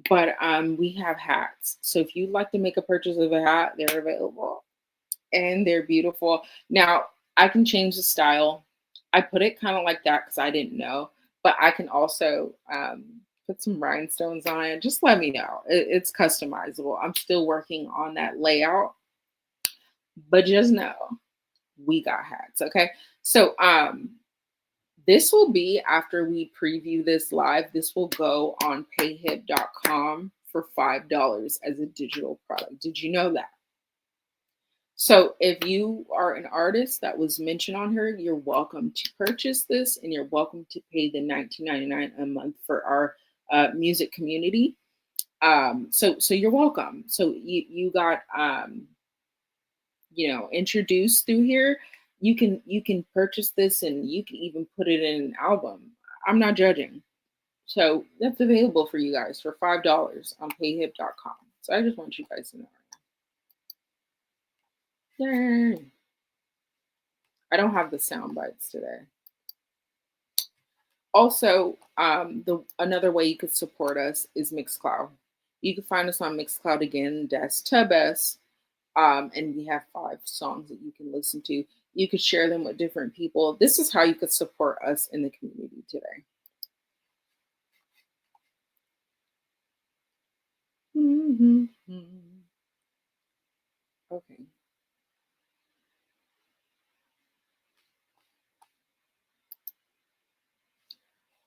But we have hats. So if you'd like to make a purchase of a hat, they're available and they're beautiful. Now, I can change the style. I put it kind of like that because I didn't know, but I can also put some rhinestones on it. Just let me know. It's customizable. I'm still working on that layout, but just know we got hats. Okay. So this will be after we preview this live. This will go on payhip.com for $5 as a digital product. Did you know that? So if you are an artist that was mentioned on her, you're welcome to purchase this and you're welcome to pay the $19.99 a month for our music community. So you're welcome. So you got introduced through here. You can purchase this and you can even put it in an album. I'm not judging. So that's available for you guys for $5 on payhip.com. So I just want you guys to know. Yay. I don't have the sound bites today. Also, the another way you could support us is Mixcloud. You can find us on Mixcloud again, that's Tubes. And we have 5 songs that you can listen to. You could share them with different people. This is how you could support us in the community today. Mm-hmm. Okay.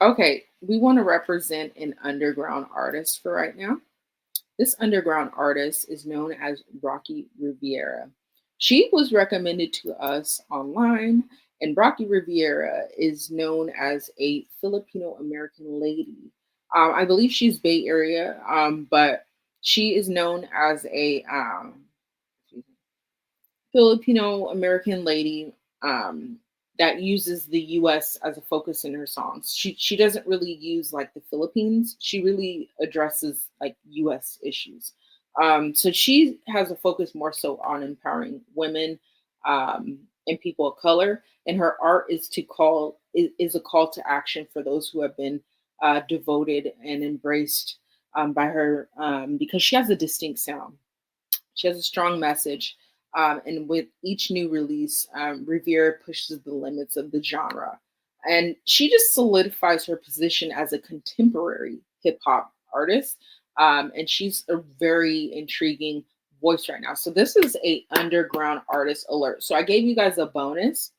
Okay, we want to represent an underground artist for right now. This underground artist is known as Rocky Riviera. She was recommended to us online, and Rocky Riviera is known as a Filipino American lady. I believe she's Bay Area, but she is known as a Filipino American lady that uses the U.S. as a focus in her songs. She doesn't really use like the Philippines. She really addresses like U.S. issues. So she has a focus more so on empowering women and people of color. And her art is a call to action for those who have been devoted and embraced by her because she has a distinct sound. She has a strong message. And with each new release, Revere pushes the limits of the genre. And she just solidifies her position as a contemporary hip hop artist. And she's a very intriguing voice right now. So this is a underground artist alert. So I gave you guys a bonus.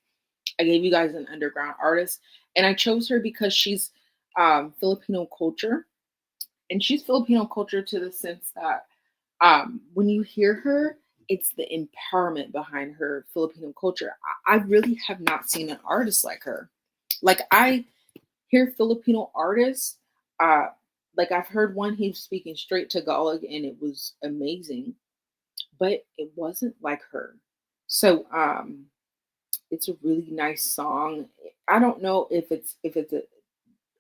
I gave you guys an underground artist. And I chose her because she's Filipino culture. And she's Filipino culture to the sense that when you hear her, it's the empowerment behind her Filipino culture. I really have not seen an artist like her. Like I hear Filipino artists, uh, like I've heard one he's speaking straight Tagalog and it was amazing, but it wasn't like her. So it's a really nice song. I don't know if it's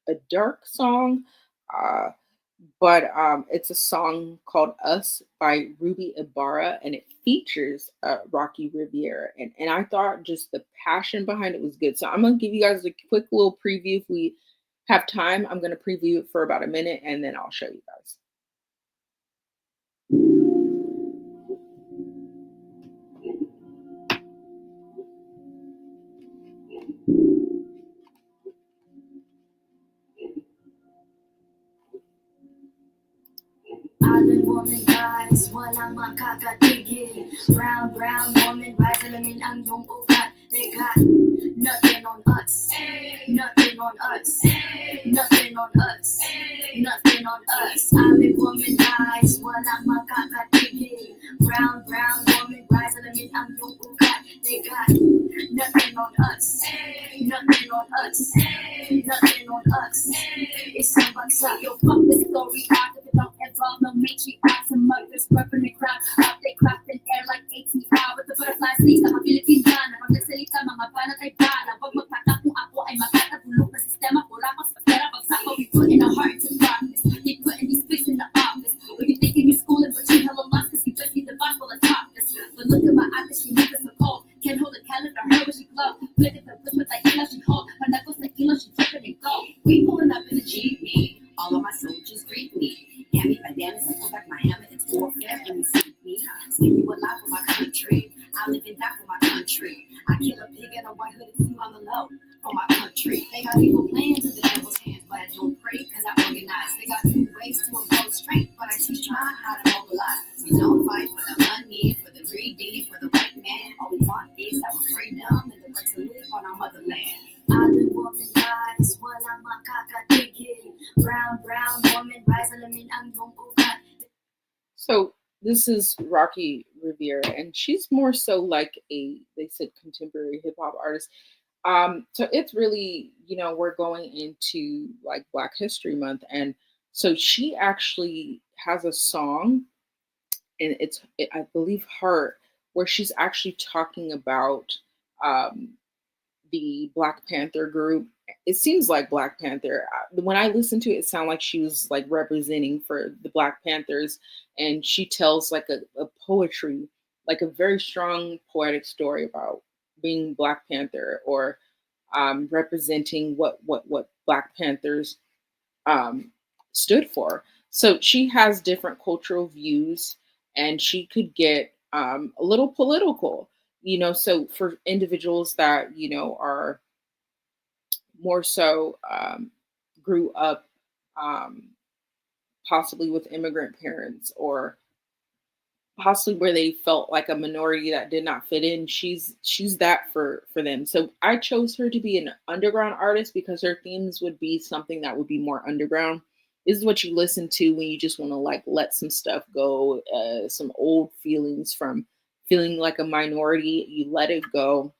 a dark song. Uh, but it's a song called Us by Ruby Ibarra, and it features Rocky Riviera. And I thought just the passion behind it was good. So I'm going to give you guys a quick little preview. If we have time, I'm going to preview it for about a minute, and then I'll show you guys. Island woman guys, walang makakatigil. Brown, brown woman, rise alamin ang iyong ugat. They got nothing on us, nothing on us, nothing on us, nothing on us. Island woman guys, walang makakatigil. Brown, brown woman, rise alamin ang iyong ugat. They got nothing on us, nothing on us, nothing on us. Isang bansa, yo fuck the story out of it, don't involve no matriarchs and mothers, prepping the crowd, out they crafting air like ATR with the butterfly sleeves, mga Pilipinana, pagkasalita, mga banat ay bala, wag magtaka kung ako ay makatagulog na sistema, wala kang sa pera, pagsaka, we put in our heart to darkness, they putting these pigs in the office, or you thinking you're schooling, but you hella lost, cause you just need the boss while I talk this, but look at my eyes, she needs us a cold, can't hold a calendar, her when she glow, look at the wrist with like elo, she hold, her knuckles like elo, she flipping and go, we pulling up in the GP, all of my soldiers greet me, Miami, like Dallas, I pull back my hammer, it's warfare, and you see me. Skin you alive for my country. I live and die for my country. I kill a pig and a white hooded few on the low for my country. They got evil plans in the devil's hands, but I don't pray because I organize. They got two ways to impose strength, but I teach trying how to mobilize. We don't fight for the money, for the greedy, for the white man. All we want is our freedom and the right to live on our motherland. I live woman rise, wala makakatigil. Brown, brown woman rise, alamin ang iyong ugat. So this is Rocky Rivera, and she's more so like a, they said, contemporary hip hop artist. So it's really, we're going into like Black History Month, and so she actually has a song, and I believe Heart, where she's actually talking about um the Black Panther group. It seems like Black Panther. When I listened to it, it sounded like she was like representing for the Black Panthers, and she tells like a poetry, like a very strong poetic story about being Black Panther, or representing what Black Panthers um, stood for. So she has different cultural views, and she could get a little political. So for individuals that are more so grew up um, possibly with immigrant parents, or possibly where they felt like a minority that did not fit in, she's that for them. So I chose her to be an underground artist because her themes would be something that would be more underground. This is what you listen to when you just want to like let some stuff go, some old feelings from feeling like a minority. You let it go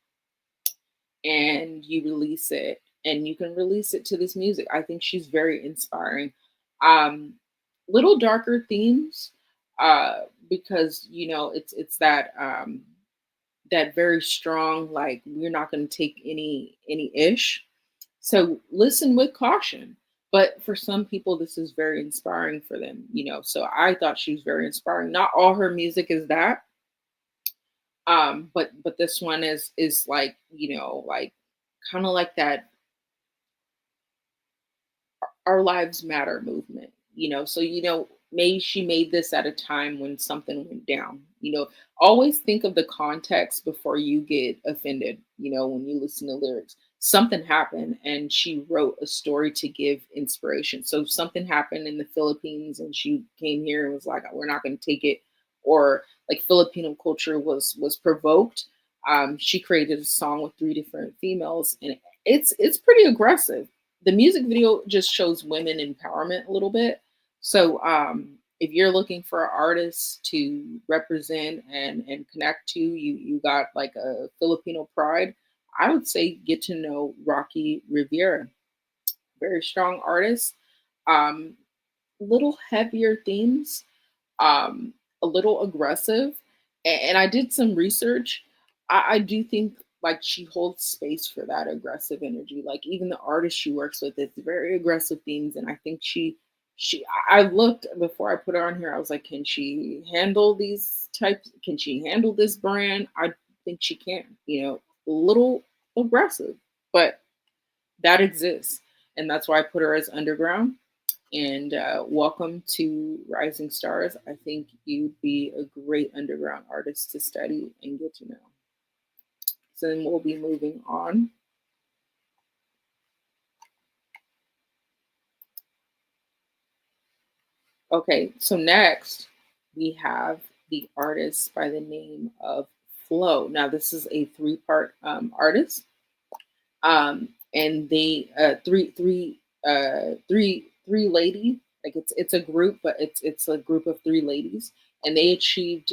and you release it, and you can release it to this music. I think she's very inspiring. um Little darker themes, uh because it's that that very strong, like, we're not going to take any ish, so listen with caution. But for some people this is very inspiring for them, so I thought she was very inspiring. Not all her music is that, but this one is like, like kind of like that our lives matter movement, so maybe she made this at a time when something went down. Always think of the context before you get offended. When you listen to lyrics, something happened and she wrote a story to give inspiration. So something happened in the Philippines and she came here and was like, we're not going to take it. Or like Filipino culture was provoked. She created a song with three different females, and it's pretty aggressive. The music video just shows women empowerment a little bit. So if you're looking for artists to represent and connect to, you got like a Filipino pride, I would say get to know Rocky Rivera. Very strong artist. Um, Little heavier themes, um, a little aggressive. And I did some research. I do think like she holds space for that aggressive energy. Like even the artist she works with, it's very aggressive themes, and I think I looked before I put her on here. I was like, can she handle these types? Can she handle this brand? I think she can. A little aggressive, but that exists, and that's why I put her as underground. And welcome to Rising Stars. I think you'd be a great underground artist to study and get to know. So then we'll be moving on. Okay, so next we have the artist by the name of Flo. Now, this is a three-part artist. And they three lady, like it's a group, but it's a group of three ladies, and they achieved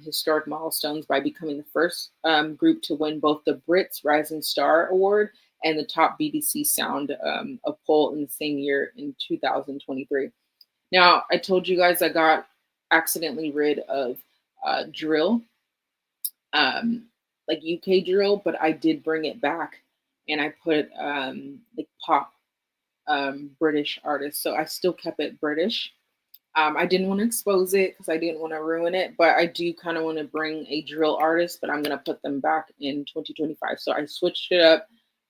historic milestones by becoming the first group to win both the Brits Rising Star Award and the top BBC Sound of poll in the same year in 2023. Now, I told you guys I got accidentally rid of drill, um, like UK drill, but I did bring it back and I put like pop British artists. So I still kept it British. I didn't want to expose it because I didn't want to ruin it, but I do kind of want to bring a drill artist, but I'm going to put them back in 2025. So I switched it up.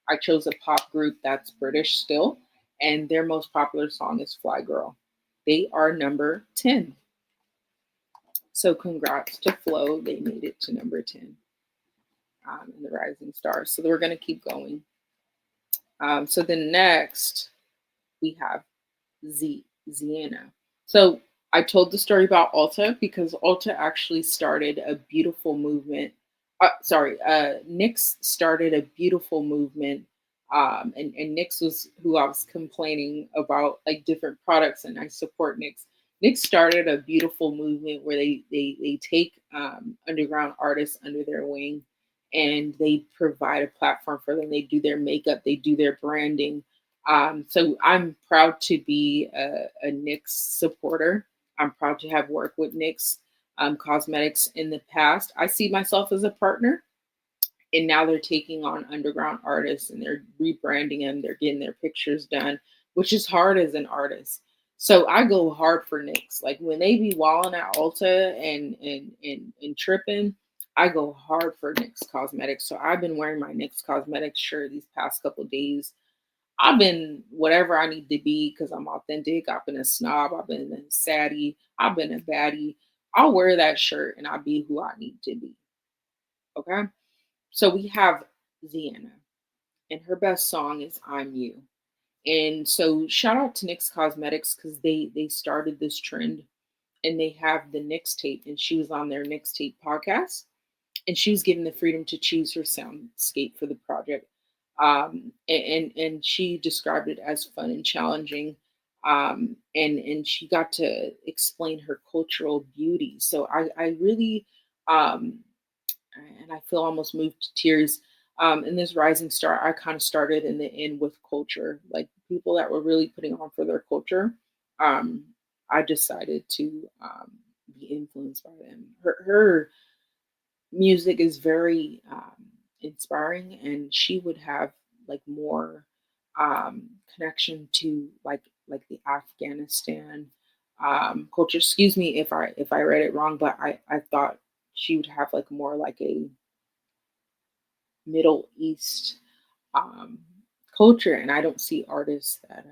I chose a pop group that's British still, and their most popular song is Fly Girl. They are number 10. So congrats to Flo. They made it to number 10 in the Rising Stars. So we're going to keep going. So then next we have Ziana. So I told the story about Ulta because Ulta actually started a beautiful movement. NYX started a beautiful movement. And NYX was who I was complaining about, like different products, and I support NYX. NYX started a beautiful movement where they take underground artists under their wing, and they provide a platform for them. They do their makeup, they do their branding, so I'm proud to be a NYX supporter. I'm proud to have worked with NYX Cosmetics in the past. I see myself as a partner, and now they're taking on underground artists and they're rebranding them. They're getting their pictures done, which is hard as an artist. So I go hard for NYX. Like when they be walling at Ulta and tripping, I go hard for NYX Cosmetics. So I've been wearing my NYX Cosmetics shirt these past couple of days. I've been whatever I need to be because I'm authentic. I've been a snob. I've been a saddie. I've been a baddie. I'll wear that shirt and I'll be who I need to be. Okay. So we have Ziana, and her best song is I'm You. And so shout out to NYX Cosmetics because they started this trend, and they have the NYX tape, and she was on their NYX tape podcast, and she was given the freedom to choose her soundscape for the project. And she described it as fun and challenging. And she got to explain her cultural beauty. So I really, um, and I feel almost moved to tears. In this Rising Star, I kind of started in the end with culture, like people that were really putting on for their culture. Um, I decided to be influenced by them. Her music is very inspiring, and she would have like more connection to like the Afghanistan culture. Excuse me if I read it wrong, but I thought she would have like more like a Middle East um, culture, and I don't see artists that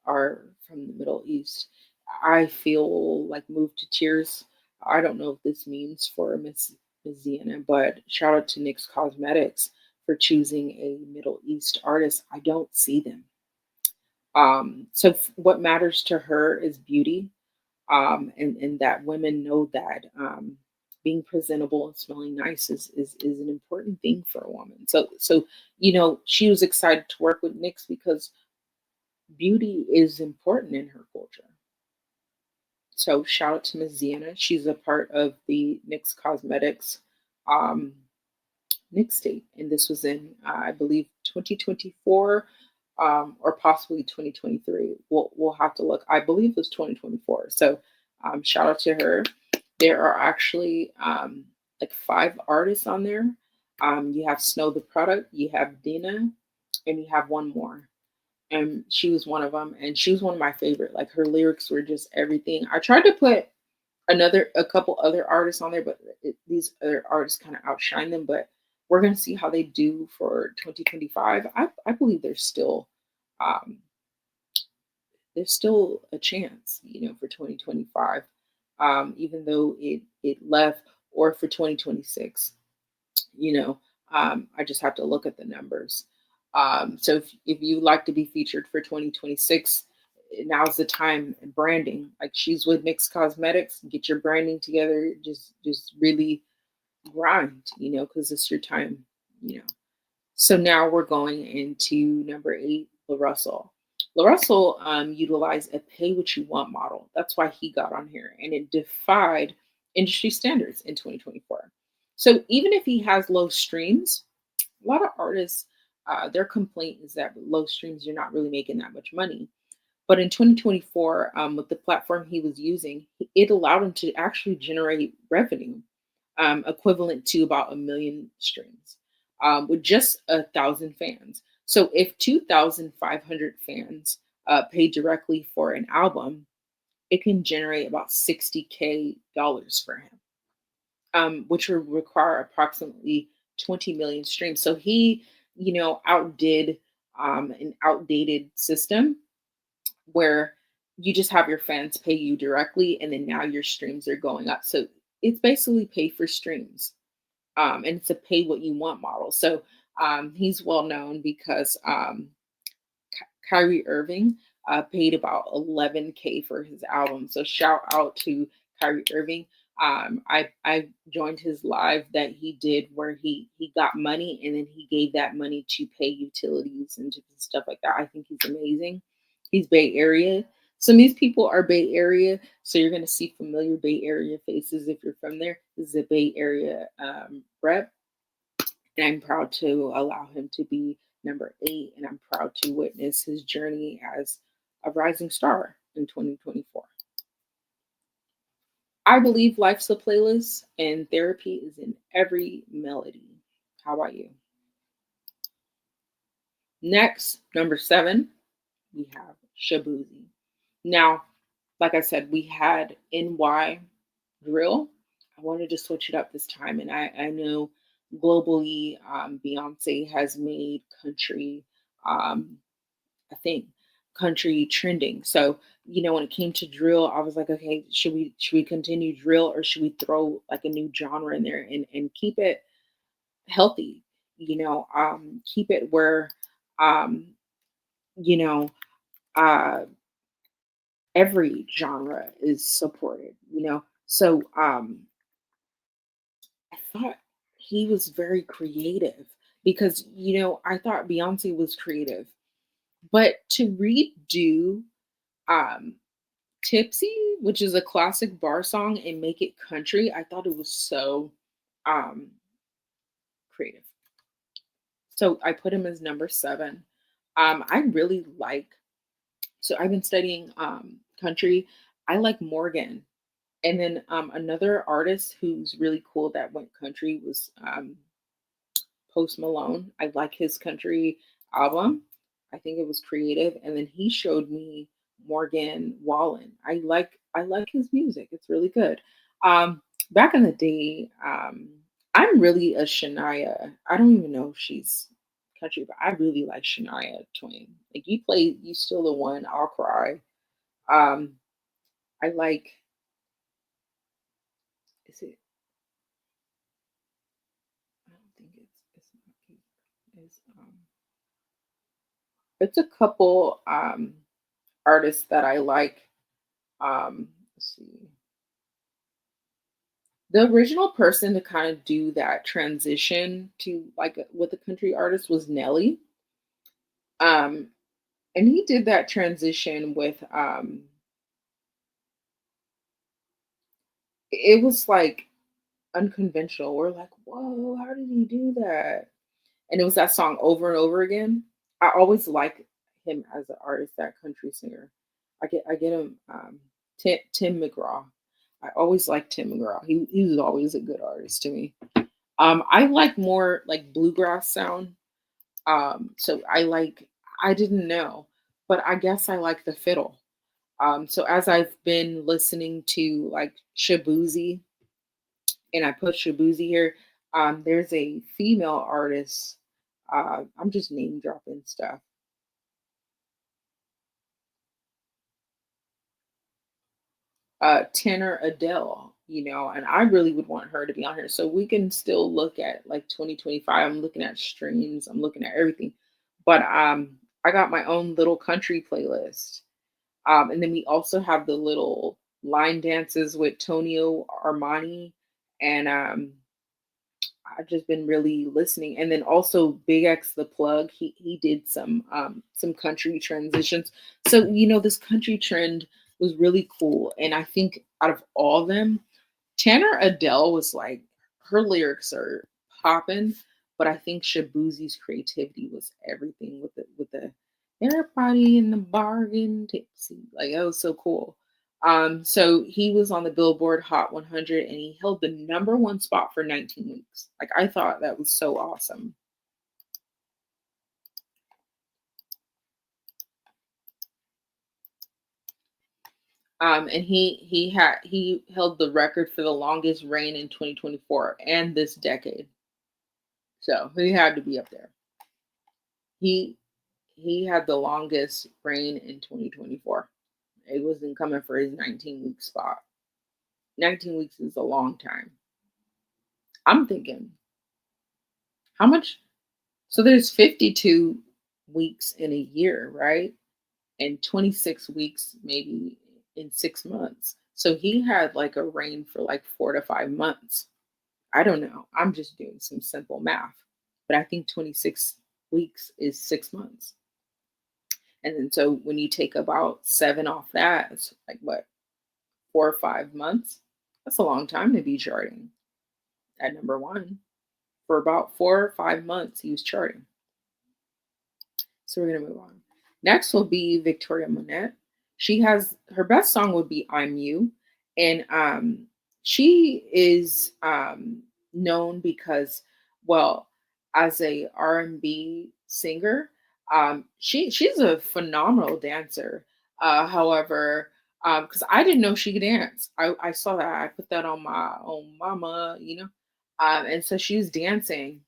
are from the Middle East. I feel like moved to tears. I don't know what this means for Miss Ziana, but shout out to NYX Cosmetics for choosing a Middle East artist. I don't see them. What matters to her is beauty, and that women know that being presentable and smelling nice is an important thing for a woman. She was excited to work with NYX because beauty is important in her culture. So shout out to Ms. Ziana. She's a part of the NYX Cosmetics um, NYX tape, and this was in I believe 2024 or possibly 2023. We'll have to look. I believe it was 2024. So shout out to her. There are actually like 5 artists on there. You have Snow the Product, you have Dina, and you have one more, and she was one of them, and she was one of my favorite. Like her lyrics were just everything. I tried to put a couple other artists on there, but these other artists kind of outshine them. But we're gonna see how they do for 2025. I believe um, there's still a chance, for 2025, even though it left, or for 2026. you know I just have to look at the numbers. So if you like to be featured for 2026, now's the time. Branding, like she's with NYX Cosmetics, get your branding together, just really grind, because it's your time. So now we're going into number 8, La Russell. La Russell utilized a pay what you want model. That's why he got on here, and it defied industry standards in 2024. So even if he has low streams, a lot of artists, their complaint is that with low streams, you're not really making that much money. But in 2024, with the platform he was using, it allowed him to actually generate revenue equivalent to about 1 million streams with just 1,000 fans. So if 2,500 fans pay directly for an album, it can generate about $60K for him, which would require approximately 20 million streams. So he, outdid an outdated system where you just have your fans pay you directly, and then now your streams are going up. So it's basically pay for streams, and it's a pay what you want model. So he's well known because Kyrie Irving paid about 11K for his album. So shout out to Kyrie Irving. I joined his live that he did where he got money and then he gave that money to pay utilities and different stuff like that. I think he's amazing. He's Bay Area. Some of these people are Bay Area, so you're gonna see familiar Bay Area faces if you're from there. This is a Bay Area rep, and I'm proud to allow him to be number 8, and I'm proud to witness his journey as a rising star in 2024. I believe life's a playlist, and therapy is in every melody. How about you? Next, number 7, we have Shabuzi. Now, like I said, we had NY drill. I wanted to switch it up this time, and I know globally, Beyonce has made country a thing, country trending. So when it came to drill, I was like, okay, should we continue drill or should we throw like a new genre in there and keep it healthy? Keep it where um, you know uh, every genre is supported. So I thought he was very creative because I thought Beyonce was creative, but to redo um Tipsy, which is a classic bar song, and make it country, I thought it was so um creative. So I put him as number 7. I really like, so I've been studying country. I like Morgan. And then another artist who's really cool that went country was Post Malone. I like his country album. I think it was creative. And then he showed me Morgan Wallen. I like his music. It's really good. Back in the day, I'm really a Shania. I don't even know if she's country, but I really like Shania Twain. Like you still the one, I'll cry. Um, I like, is it, I don't think it's a couple artists that I like. Let's see. The original person to kind of do that transition to like with a country artist was Nelly. Um, and he did that transition with it was like unconventional. We're like, whoa, how did he do that? And it was that song over and over again. I always like him as an artist, that country singer. I get him Tim McGraw. I always liked Tim McGraw. He was always a good artist to me. I like more like bluegrass sound. So I didn't know, but I guess I like the fiddle. So as I've been listening to like Shabuzi, and I put Shabuzi here, there's a female artist. I'm just name dropping stuff. Tenor Adele, and I really would want her to be on here. So we can still look at like 2025. I'm looking at streams, I'm looking at everything. But I got my own little country playlist. And then we also have the little line dances with Tonio Armani. And I've just been really listening. And then also Big X the Plug, he did some country transitions. So this country trend was really cool. And I think out of all of them, Tanner Adele was like, her lyrics are popping, but I think Shabuzi's creativity was everything with the everybody in the bargain tipsy. Like that was so cool. So he was on the Billboard Hot 100 and he held the number 1 spot for 19 weeks. Like I thought that was so awesome. And he held the record for the longest reign in 2024 and this decade. So he had to be up there. He he had the longest reign in 2024. it wasn't coming for his 19-week spot. 19 weeks is a long time. I'm thinking, how much? So there's 52 weeks in a year, right? And 26 weeks maybe in 6 months. So he had like a reign for like 4 to 5 months. I don't know. I'm just doing some simple math. But I think 26 weeks is 6 months. And then so when you take about seven off that, it's like what, 4 or 5 months? That's a long time to be charting at number one. For about 4 or 5 months, he was charting. So we're gonna move on. Next will be Victoria Monet. She has her best song would be "I'm You," and she is known because, well, as a R&B singer, she's a phenomenal dancer. However, because I didn't know she could dance, I saw that, I put that on my own mama, and so she was dancing.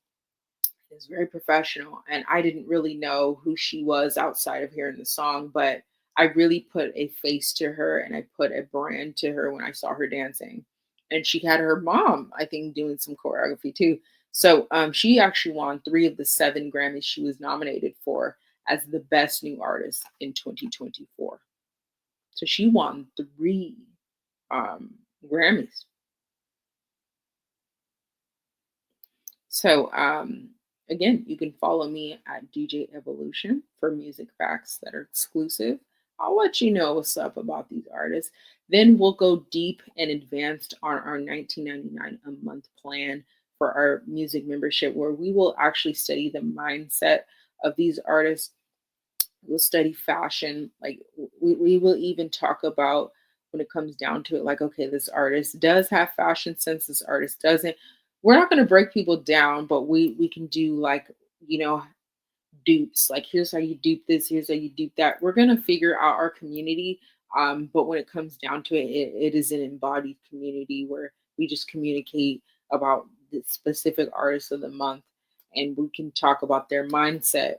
Is very professional, and I didn't really know who she was outside of hearing the song, but I really put a face to her and I put a brand to her when I saw her dancing. And she had her mom, I think, doing some choreography too. So she actually won 3 of the 7 Grammys she was nominated for as the best new artist in 2024. So she won 3 Grammys. So again, you can follow me at DJ Evaloution for music facts that are exclusive. I'll let you know what's up about these artists. Then we'll go deep and advanced on our 19.99 a month plan for our music membership, where we will actually study the mindset of these artists. We'll study fashion. Like we will even talk about when it comes down to it, like, okay, this artist does have fashion sense, this artist doesn't. We're not going to break people down, but we can do like, you know, dupes. Like, here's how you dupe this, here's how you dupe that. We're going to figure out our community. But when it comes down to it, it is an embodied community where we just communicate about the specific artists of the month, and we can talk about their mindset.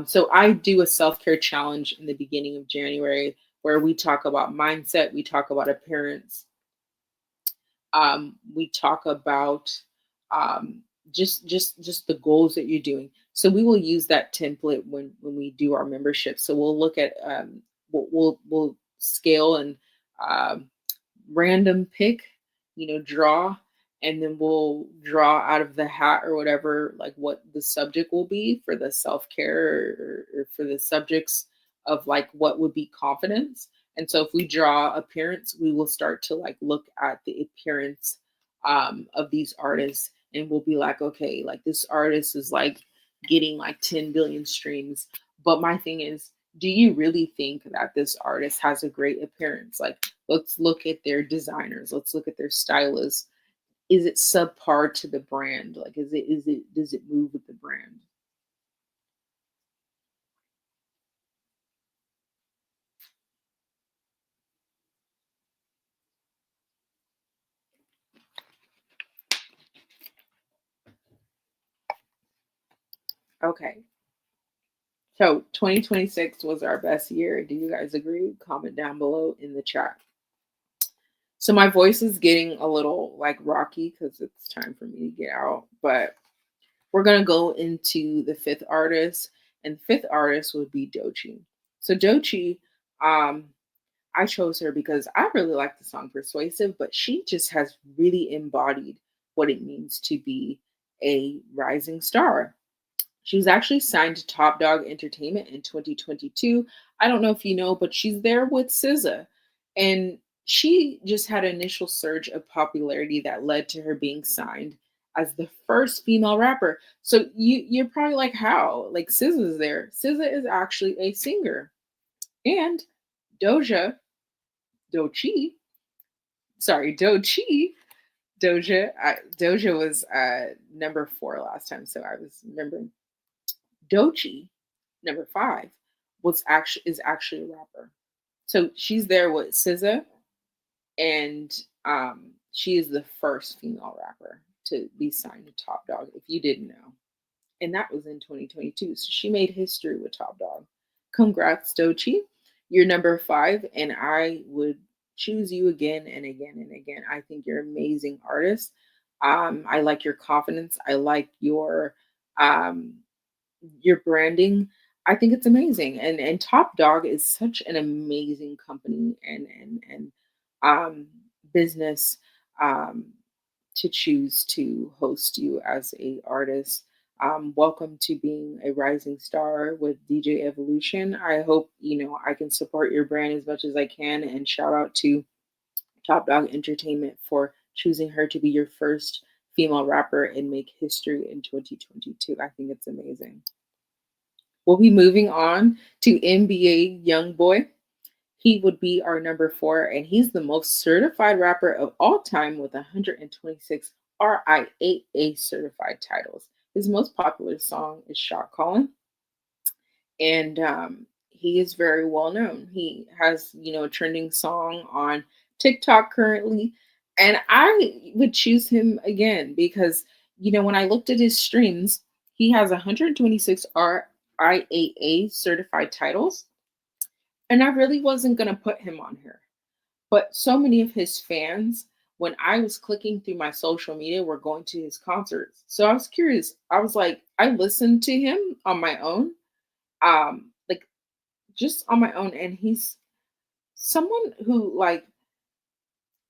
So I do a self-care challenge in the beginning of January where we talk about mindset, we talk about appearance, we talk about um, just the goals that you're doing. So we will use that template when we do our membership. So we'll look at we'll scale and um, random pick, draw, and then we'll draw out of the hat or whatever, like what the subject will be for the self care, or for the subjects of like what would be confidence. And so if we draw appearance, we will start to like look at the appearance of these artists, and we'll be like, okay, like this artist is like getting like 10 billion streams. But my thing is, do you really think that this artist has a great appearance? Like, let's look at their designers. Let's look at their stylists. Is it subpar to the brand? Like, does it move with the brand? Okay. So 2026 was our best year. Do you guys agree? Comment down below in the chat. So my voice is getting a little like rocky because it's time for me to get out. But we're gonna go into the fifth artist, and the fifth artist would be Doechii. So Doechii, I chose her because I really like the song Persuasive, but she just has really embodied what it means to be a rising star. She was actually signed to Top Dog Entertainment in 2022. I don't know if you know, but she's there with SZA. And she just had an initial surge of popularity that led to her being signed as the first female rapper. So you're probably like, how? Like SZA's there. SZA is actually a singer. And Doja, Doechii, sorry, Doechii, Doja was number 4 last time, so I was remembering. Doechii, number 5, is actually a rapper. So she's there with SZA, and she is the first female rapper to be signed to Top Dog, if you didn't know. And that was in 2022. So she made history with Top Dog. Congrats, Doechii. You're number 5, and I would choose you again and again and again. I think you're an amazing artist. I like your confidence. I like um, your branding. I think it's amazing. And Top Dog is such an amazing company and um, business um, to choose to host you as a artist. Welcome to being a rising star with DJ Evolution. I hope I can support your brand as much as I can. And shout out to Top Dog Entertainment for choosing her to be your first female rapper and make history in 2022. I think it's amazing. We'll be moving on to NBA Youngboy. He would be our number 4, and he's the most certified rapper of all time with 126 RIAA certified titles. His most popular song is Shot Calling, and he is very well known. He has, a trending song on TikTok currently, and I would choose him again because, when I looked at his streams, he has 126 RIAA certified titles, and I really wasn't going to put him on here. But so many of his fans, when I was clicking through my social media, were going to his concerts. So I was curious. I was like, I listened to him on my own, like just on my own. And he's someone who, like,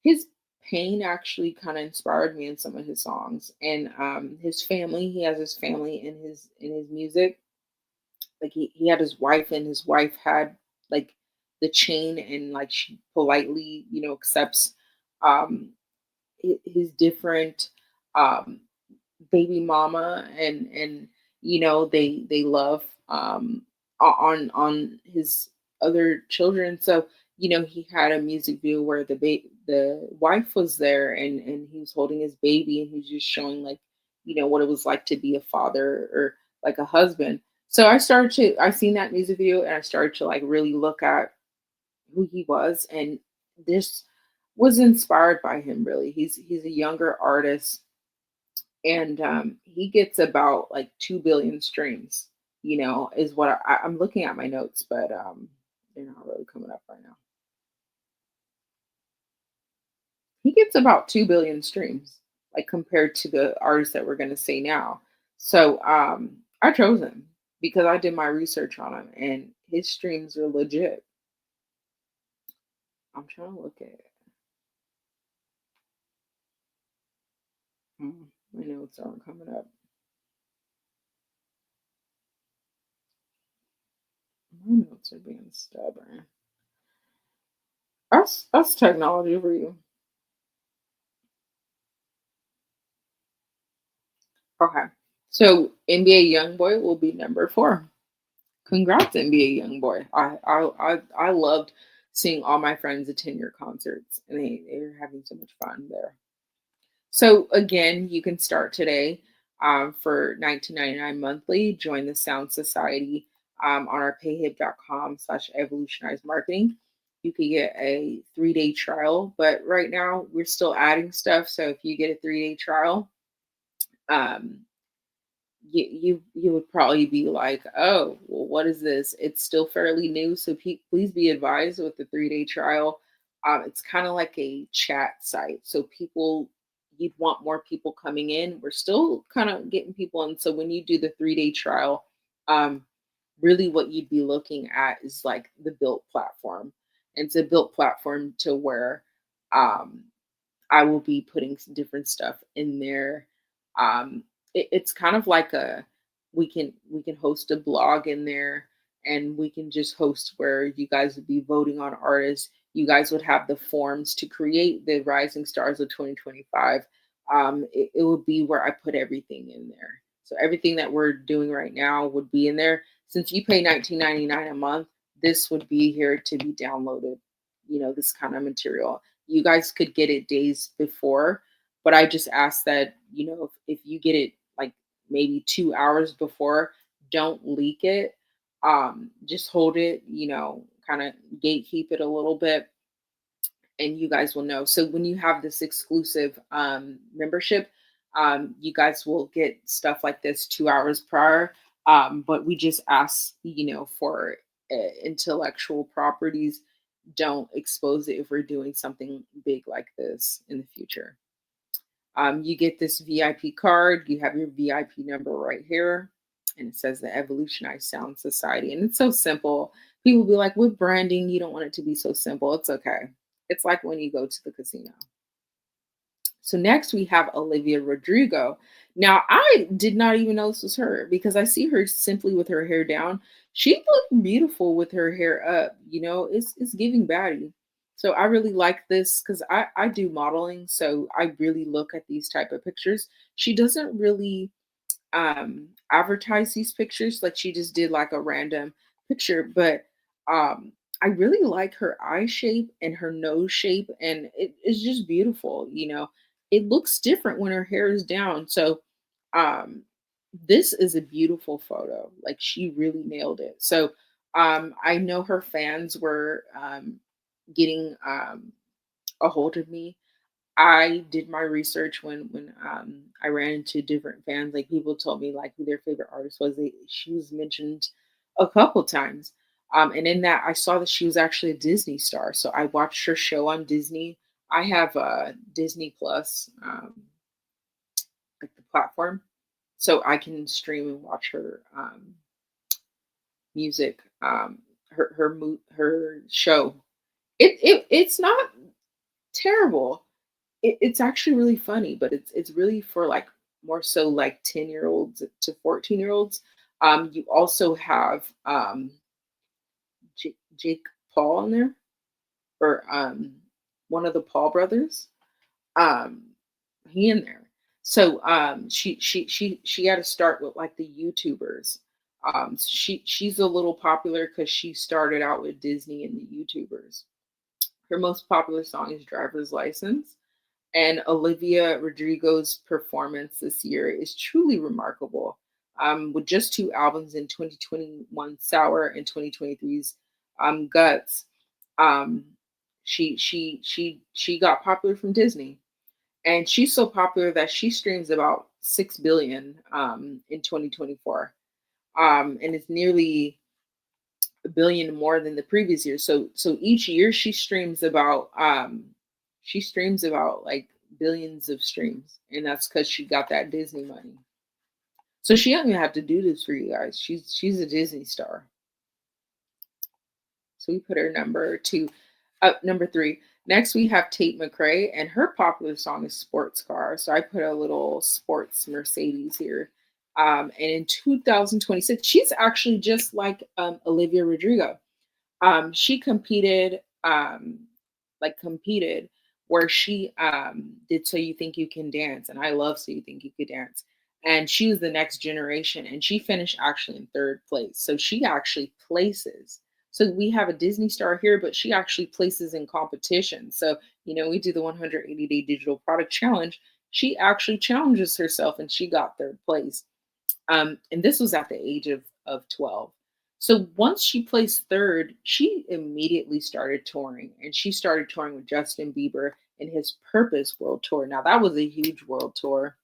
his pain actually kind of inspired me in some of his songs. And his family, he has his family in his music. Like he had his wife, and his wife had like the chain, and like she politely accepts um his different um baby mama, and they love on his other children. So he had a music video where the wife was there, and he was holding his baby, and he was just showing like what it was like to be a father or like a husband. So I seen that music video, and I started to like really look at who he was, and this was inspired by him. Really, he's a younger artist, and he gets about like 2 billion streams. Is what I'm looking at my notes, but they're not really coming up right now. He gets about 2 billion streams, like compared to the artists that we're going to say now. So I chose him because I did my research on him, and his streams are legit. I'm trying to look at it. My notes aren't coming up. My notes are being stubborn. That's technology for you. Okay. So NBA Youngboy will be number 4. Congrats, NBA Youngboy. I loved seeing all my friends attend your concerts, and they're having so much fun there. So again, you can start today for 19.99 monthly. Join the Sound Society on our payhip.com/evolutionize marketing. You could get a 3-day trial, but right now we're still adding stuff. So if you get a 3-day trial, um, you would probably be like, oh, well, what is this? It's still fairly new, so please be advised with the 3-day trial. It's kind of like a chat site, so people you'd want more people coming in. We're still kind of getting people in, so when you do the 3-day trial, um, really what you'd be looking at is like the built platform. And it's a built platform to where um, I will be putting some different stuff in there. It's kind of like a we can host a blog in there, and we can just host where you guys would be voting on artists. You guys would have the forms to create the Rising Stars of 2025. It would be where I put everything in there. So everything that we're doing right now would be in there. Since you pay 19.99 a month, this would be here to be downloaded. This kind of material you guys could get it days before, but I just ask that, if you get it like maybe 2 hours before, don't leak it. Just hold it, kind of gatekeep it a little bit, and you guys will know. So when you have this exclusive membership, you guys will get stuff like this 2 hours prior. But we just ask, for intellectual properties don't expose it if we're doing something big like this in the future. You get this VIP card. You have your VIP number right here, and it says the Evolutionized Sound Society. And it's so simple. People be like, with branding, you don't want it to be so simple. It's okay. It's like when you go to the casino. So next we have Olivia Rodrigo. Now I did not even know this was her because I see her simply with her hair down. She looked beautiful with her hair up. It's giving baddie. So I really like this because I do modeling, so I really look at these type of pictures. She doesn't really advertise these pictures, like she just did like a random picture, but I really like her eye shape and her nose shape, and it's just beautiful. It looks different when her hair is down. So um this is a beautiful photo. Like she really nailed it. So I know her fans were getting a hold of me. I did my research when I ran into different fans. Like people told me like who their favorite artist was. She was mentioned a couple times, and in that I saw that she was actually a Disney star. So I watched her show on Disney. I have Disney Plus, like the platform, so I can stream and watch her music, her show. It's not terrible. It's actually really funny, but it's really for like more so like 10-year-olds to 14-year-olds. You also have Jake Paul in there, or one of the Paul brothers. Um, he in there. So she had to start with like the YouTubers. She's a little popular because she started out with Disney and the YouTubers. Her most popular song is Driver's License. And Olivia Rodrigo's performance this year is truly remarkable. With just two albums in 2021, Sour, and 2023's Guts, um, she got popular from Disney, and she's so popular that she streams about 6 billion in 2024, and it's nearly a billion more than the previous year. So each year she streams about like billions of streams, and that's because she got that Disney money. So she doesn't even have to do this for you guys. She's a Disney star. So we put her number three. Next we have Tate McRae, and her popular song is Sports Car. So I put a little sports Mercedes here. And in 2026, she's actually just like Olivia Rodrigo. She competed where she did So You Think You Can Dance, and I love So You Think You Could Dance. And she was the next generation, and she finished actually in third place. So she actually places. So we have a Disney star here, but she actually places in competition. So, we do the 180-day digital product challenge. She actually challenges herself, and she got third place. And this was at the age of 12. So once she placed third, she immediately started touring, and she started touring with Justin Bieber in his Purpose World Tour. Now, that was a huge world tour.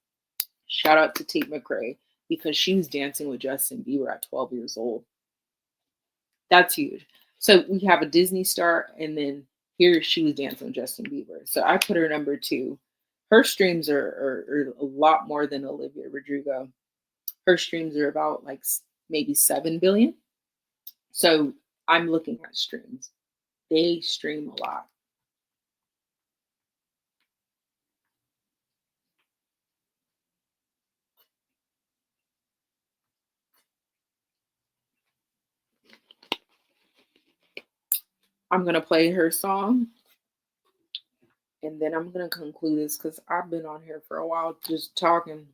Shout out to Tate McRae because she was dancing with Justin Bieber at 12 years old. That's huge. So we have a Disney star, and then here she was dancing with Justin Bieber. So I put her number two. Her streams are a lot more than Olivia Rodrigo. Her streams are about like maybe 7 billion. So I'm looking at streams. They stream a lot. I'm going to play her song, and then I'm going to conclude this because I've been on here for a while just talking.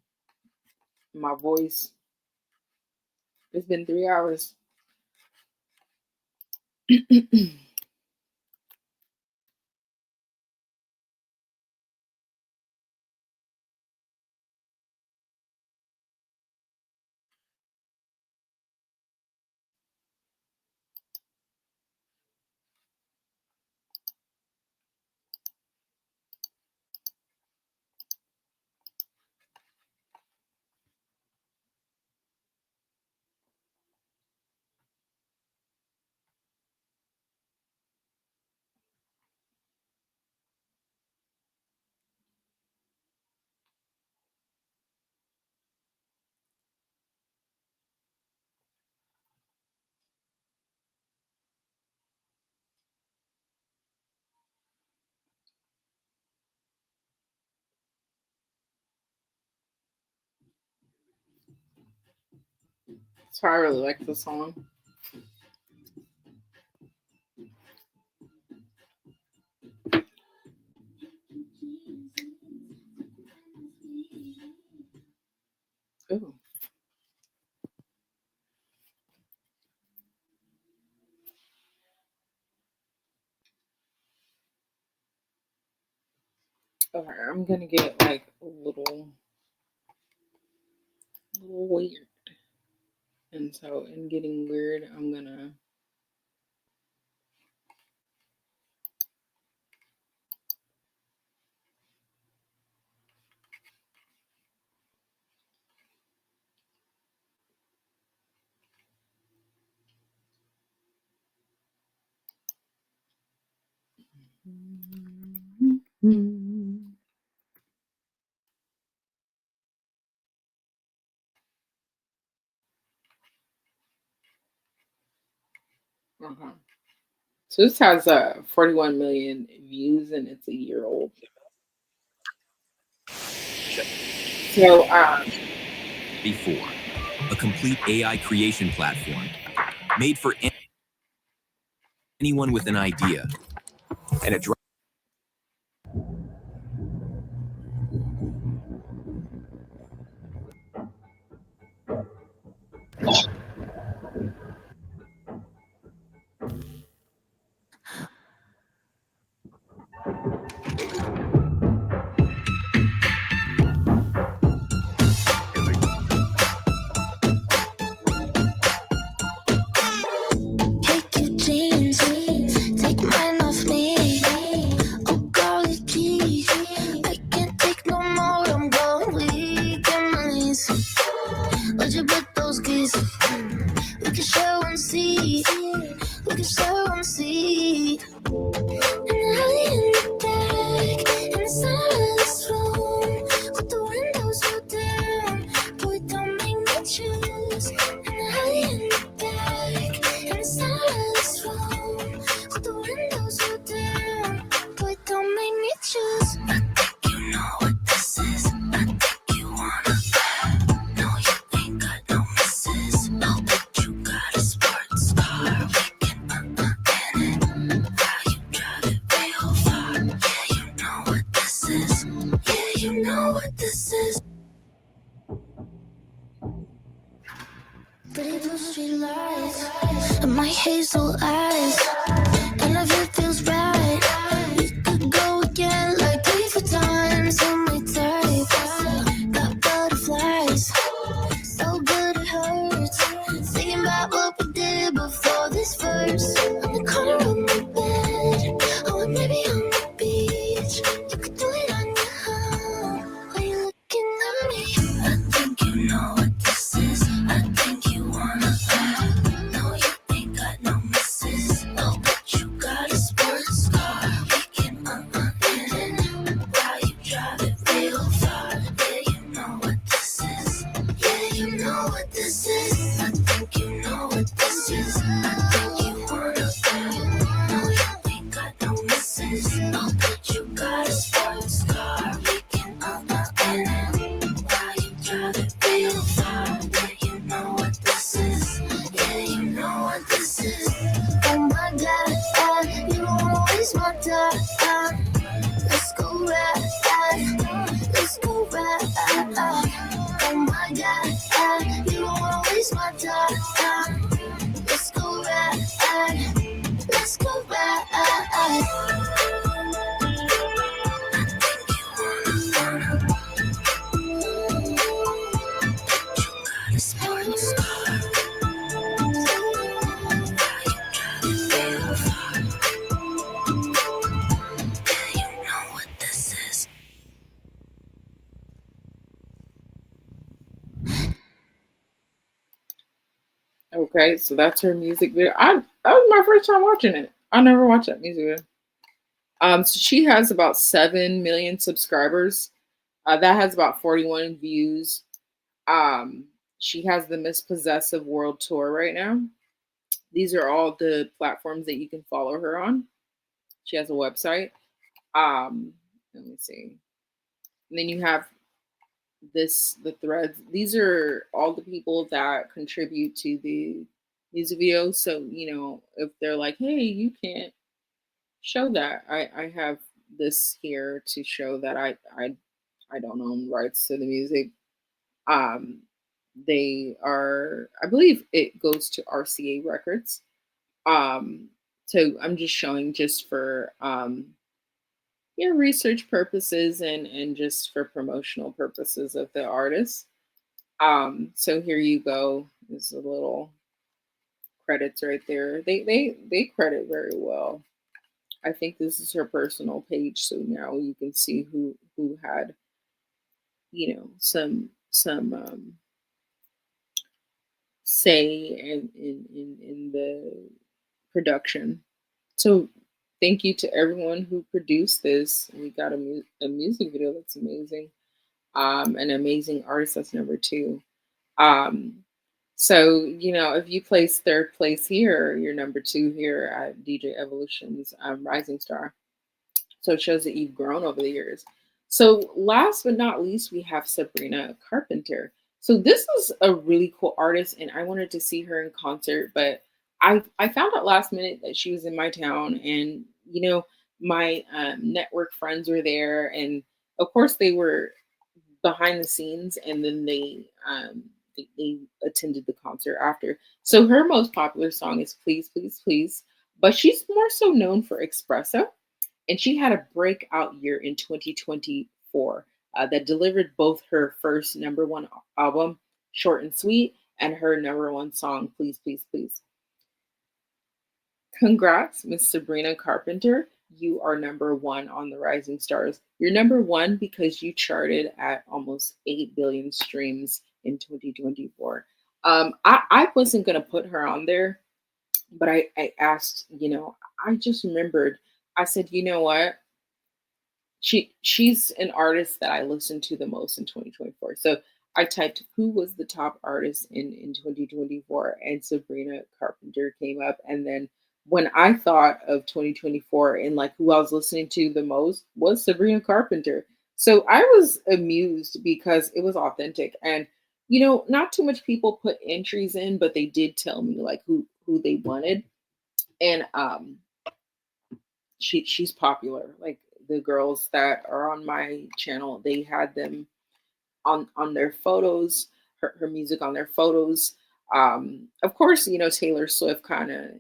My voice. It's been 3 hours. So I really like the song. Ooh. Okay, I'm gonna get like a little weird. And so in getting weird, I'm gonna uh-huh. So this has 41 million views and it's a year old. So Before, a complete AI creation platform made for anyone with an idea and a Take your jeans, take mine off me. Oh golly geez, I can't take no more. I'm going weak in my knees. Where'd you put those keys? We can show and see. We can show and see. And I in the back, in the center of this room, with the windows rolled down. Boy, don't make me choose. And I in the back, in the center of this room, with the windows rolled down. Boy, don't make me choose. I think you know what this is. I think you wanna. No, you ain't got no misses. No, but you got a sports car. We can in it. How you drive it real far. Yeah, you know what this is. Yeah, you know what this is. Pretty blue street lights and my hazel eyes. And if it feels right, we could go again like 3 times on my type. Got butterflies, so good it hurts. Thinking about what we did before this verse. On the corner of my bed, oh, and maybe on the beach. You could do it on your own. Why you looking at me? I think you know what this is. I think you wanna. No, you ain't got no misses. No, but you got a sports car. We can in it. While you drive it real far. Yeah, you know what this is. Yeah, you know what this is. I think you know what this is. I think you wanna. No, you ain't got no misses. No, but you got a sports car. We can in it. While you drive it real far. Yeah, you know what this is. Yeah, you know what this is. Oh my God, you don't wanna waste my time. Let's go ride, let's go ride. Oh my God, you don't wanna waste my time. Let's go ride, let's go ride. Sports car. okay, so that's her music video. That was my first time watching it. I never watched that music video. So she has about 7 million subscribers. That has about 41 views. She has the Miss Possessive World Tour right now. These are all the platforms that you can follow her on. She has a website. Let me see. And then you have the threads. These are all the people that contribute to the music video. So, if they're like, hey, you can't show that, I have this here to show that I don't own rights to the music. Um, they are, I believe it goes to RCA Records. Um, so I'm just showing just for research purposes and just for promotional purposes of the artist. So here you go. There's a little credits right there. They credit very well. I think this is her personal page, so now you can see who had some say in the production. So thank you to everyone who produced this. We got a music video that's amazing. An amazing artist, that's number two. Um, so if you place third place here, you're number two here at DJ Evolution's Rising Star. So it shows that you've grown over the years. So last but not least, we have Sabrina Carpenter. So this is a really cool artist, and I wanted to see her in concert, but I found out last minute that she was in my town, and my network friends were there, and of course they were behind the scenes, and then they attended the concert after. So her most popular song is "Please, Please, Please," but she's more so known for "Espresso." And she had a breakout year in 2024 that delivered both her first number one album, Short and Sweet, and her number one song, Please, Please, Please. Congrats, Miss Sabrina Carpenter. You are number one on the Rising Stars. You're number one because you charted at almost 8 billion streams in 2024. I wasn't going to put her on there, but I asked, I just remembered. I said, you know what? She's an artist that I listened to the most in 2024. So I typed who was the top artist in 2024, and Sabrina Carpenter came up. And then when I thought of 2024 and like who I was listening to the most was Sabrina Carpenter. So I was amused because it was authentic, and not too much people put entries in, but they did tell me like who they wanted. And she's popular. Like the girls that are on my channel, they had them on their photos, her music on their photos. Of course, Taylor Swift kind of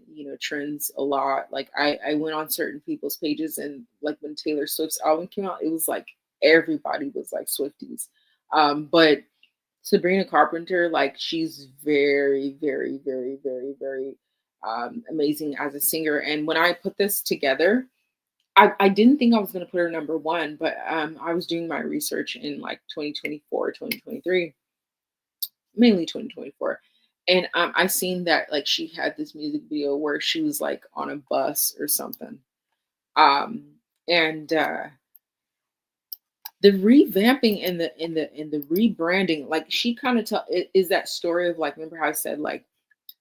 trends a lot. Like I went on certain people's pages, and like when Taylor Swift's album came out, it was like everybody was like Swifties. But Sabrina Carpenter, like she's very, very, very, very, very amazing as a singer. And when I put this together, I didn't think I was going to put her number one, but I was doing my research in like 2024, 2023, mainly 2024. And I seen that like she had this music video where she was like on a bus or something. Um, and the revamping and the rebranding, like she kind of is that story of like, remember how I said like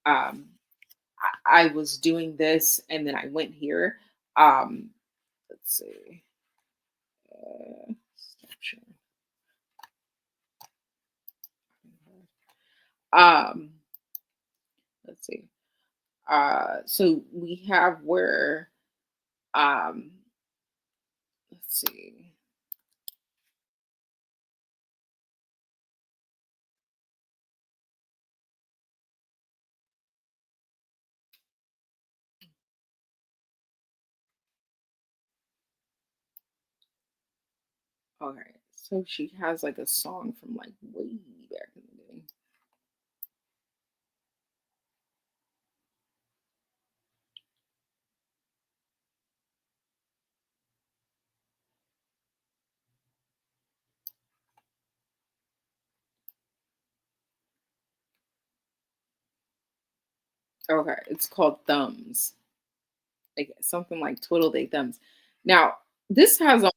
um, I was doing this and then I went here. Um, let's see. Stop sharing. Um, let's see. So we have where, um, let's see. Okay, so she has like a song from like way back in the day. Okay, it's called Thumbs, like something like Twiddle Day Thumbs. Now, this has a,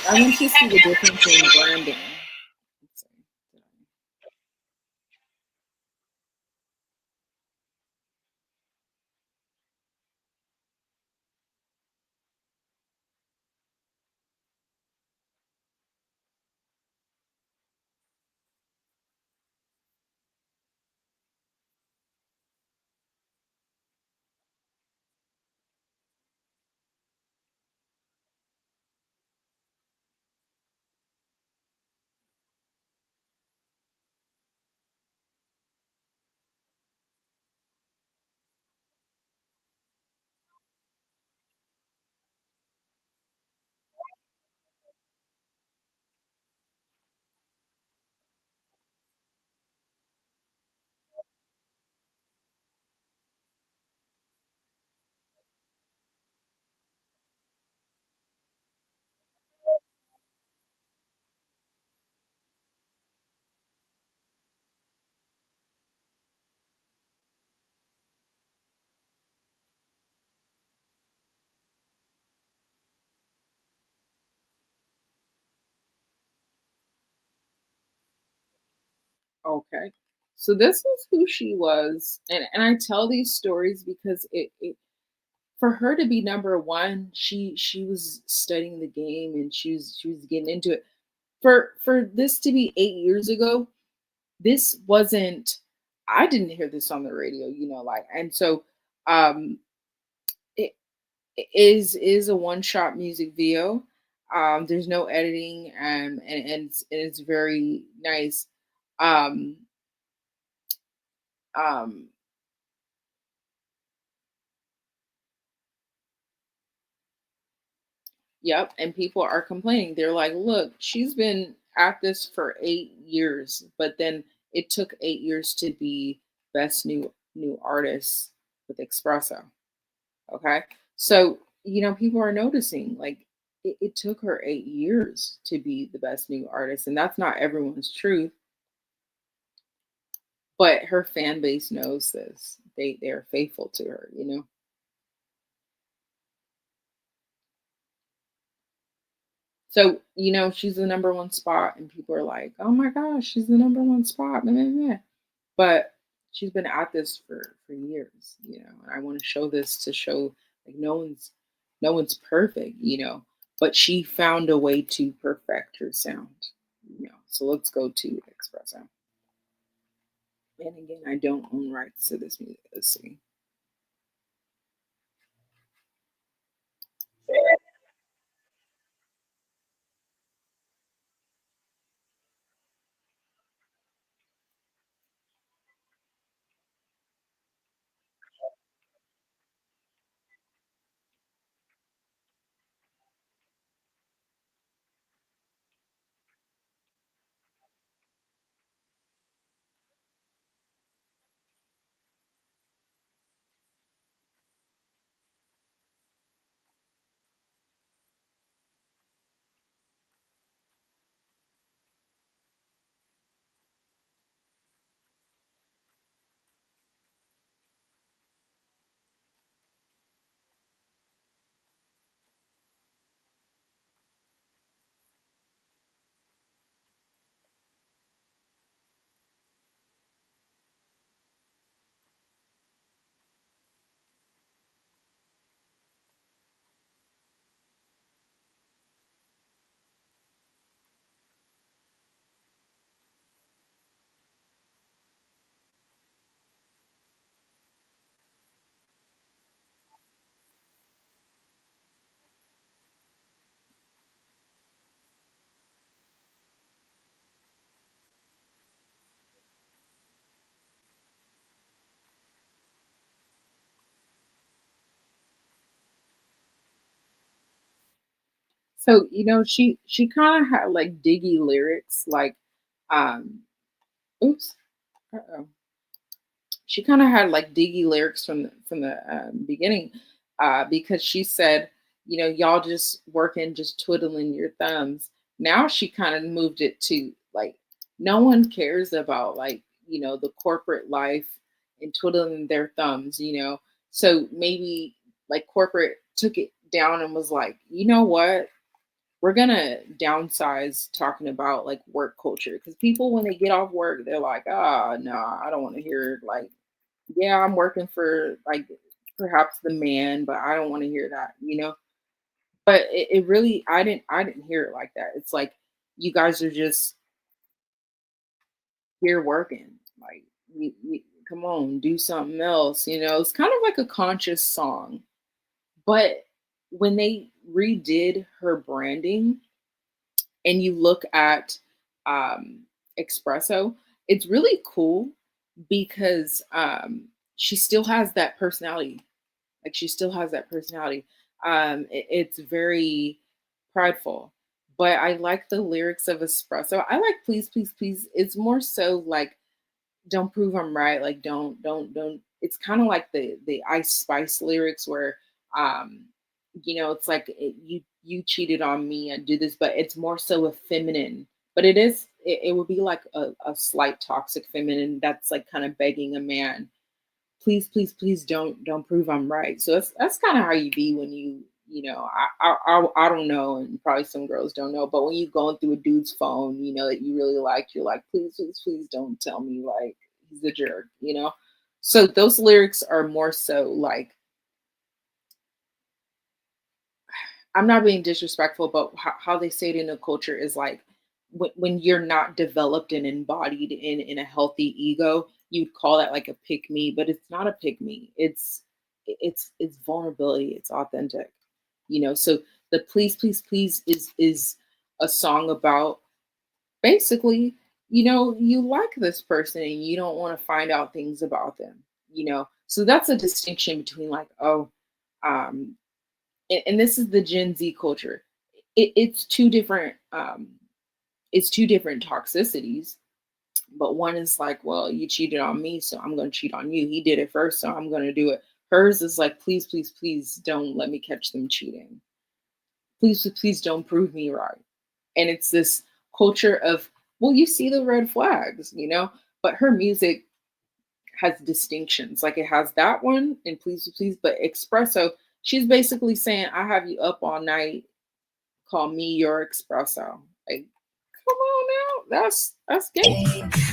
I want you to see the difference in branding. Let's see. Okay. So this is who she was, and I tell these stories because it for her to be number one, she was studying the game and she was getting into it. For this to be 8 years ago, this wasn't. I didn't hear this on the radio, like, and so um, it is a one shot music video. There's no editing, and it's very nice. Um, um, Yep, and people are complaining. They're like, "Look, she's been at this for 8 years, but then it took 8 years to be best new artist with Espresso." Okay, so people are noticing. Like, it took her 8 years to be the best new artist, and that's not everyone's truth. But her fan base knows this. They're faithful to her. So, she's the number one spot, and people are like, "Oh my gosh, she's the number one spot." Meh, meh, meh. But she's been at this for years. And I want to show this to show like no one's perfect. But she found a way to perfect her sound. So let's go to Espresso. And again, I don't own rights to this music. Let's see. So, she kind of had like diggy lyrics, like, um, oops, uh-oh. She kind of had like diggy lyrics from the beginning, because she said, y'all just working, just twiddling your thumbs. Now she kind of moved it to like, no one cares about like the corporate life and twiddling their thumbs. So maybe like corporate took it down and was like, you know what? We're gonna downsize talking about like work culture because people when they get off work, they're like, ah, no, I don't want to hear like, yeah, I'm working for like perhaps the man, but I don't want to hear that. But it really, I didn't hear it like that. It's like you guys are just here working. Like, you come on, do something else. It's kind of like a conscious song. But when they redid her branding and you look at um, Espresso, it's really cool because she still has that personality. Like she still has that personality. It's very prideful. But I like the lyrics of Espresso. I like Please, Please, Please. It's more so like don't prove I'm right. Like don't. It's kind of like the Ice Spice lyrics where it's like you cheated on me. I do this, but it's more so a feminine. But it would be like a slight toxic feminine that's like kind of begging a man, please, please, please don't prove I'm right. So that's kind of how you be when I don't know, and probably some girls don't know, but when you going through a dude's phone, that you really like, you're like, please, please, please don't tell me like he's a jerk. So those lyrics are more so like, I'm not being disrespectful, but how they say it in the culture is like when you're not developed and embodied in a healthy ego, you'd call that like a pick me, but it's not a pick me. It's vulnerability. It's authentic. So the please, please, please is a song about basically, you like this person and you don't want to find out things about them. So that's a distinction between like, oh, um, and this is the Gen Z culture. It's two different toxicities, but one is like, well, you cheated on me, so I'm going to cheat on you. He did it first, so I'm going to do it. Hers is like, please, please, please don't let me catch them cheating. Please, please, please don't prove me right. And it's this culture of, well, you see the red flags. But her music has distinctions. Like it has that one and please, please, but espresso, she's basically saying, I have you up all night. Call me your espresso. Like, come on now. That's gay.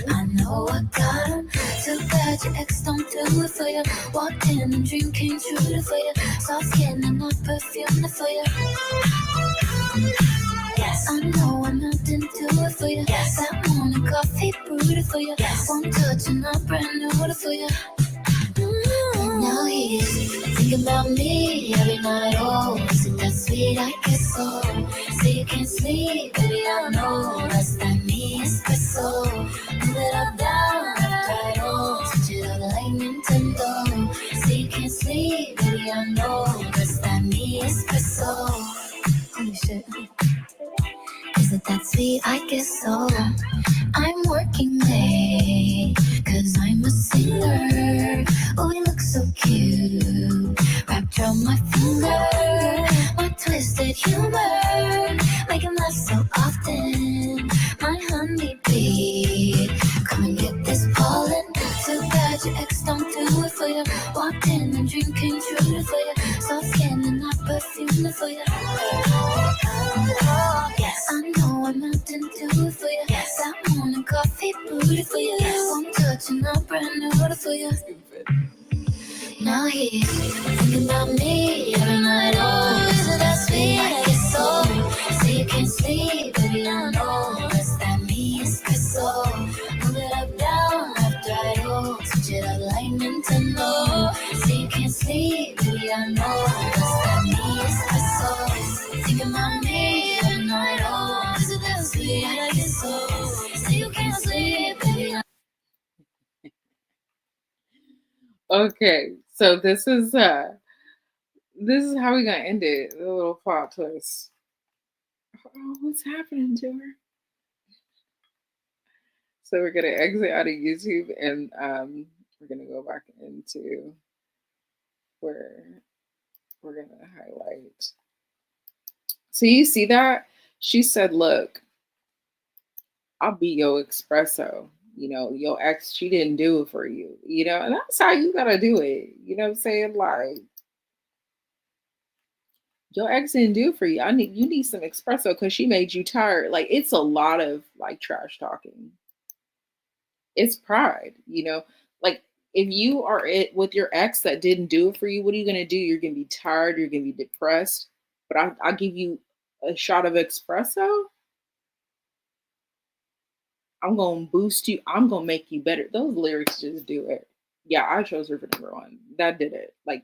I know I got him. Too bad your ex don't do it for you. Walked in and dream came true for you. Soft skin and not perfume for you. Yes, I know I'm not into it for you. Yes, that morning coffee brewed for you. Yes, one touch and I'm brand new for you. Now he's thinking about me every night. Oh, is it that sweet? I guess so. Say you can't sleep, baby, I know that's that me espresso. Move it up, down, left, right, oh, switch it up like Nintendo. Say you can't sleep, baby, I know that's that me espresso. Holy shit. Is it that sweet? I guess so. I'm working late, cause I'm a singer. Oh, we look so cute, wrapped around my finger. My twisted humor, make him laugh so often. My honeybee, come and get this pollen. Too bad your ex don't do it for you. Walked in and dream came true for you. Soft skin and not perfume for you. Yes, I know I'm not into it for you. Yes, that morning coffee brewed for you. Yes, one touch and I'm brand new for you. Now he's thinking about me every night. Oh, is it that sweet? I guess so. Say you can't sleep, baby, I know it's that me espresso. Move it up, down, left, right, oh, switch it up like Nintendo. Say you can't sleep, baby, I know it's that me espresso. Thinking about me every night. Oh, is it that sweet? I guess so. Say you can't sleep, baby. Okay, so this is how we gonna end it. A little plot twist. Oh, what's happening to her? So we're gonna exit out of YouTube and we're gonna go back into where we're gonna highlight. So you see that? She said, look, I'll be your espresso. Your ex, she didn't do it for you, and that's how you gotta do it. You know what I'm saying? Like, your ex didn't do it for you. You need some espresso because she made you tired. Like, it's a lot of like trash talking. It's pride. Like, if you are it with your ex that didn't do it for you, what are you gonna do? You're gonna be tired, you're gonna be depressed. But I'll give you a shot of espresso. I'm gonna boost you. I'm gonna make you better. Those lyrics just do it. Yeah, I chose her for number one. That did it. Like,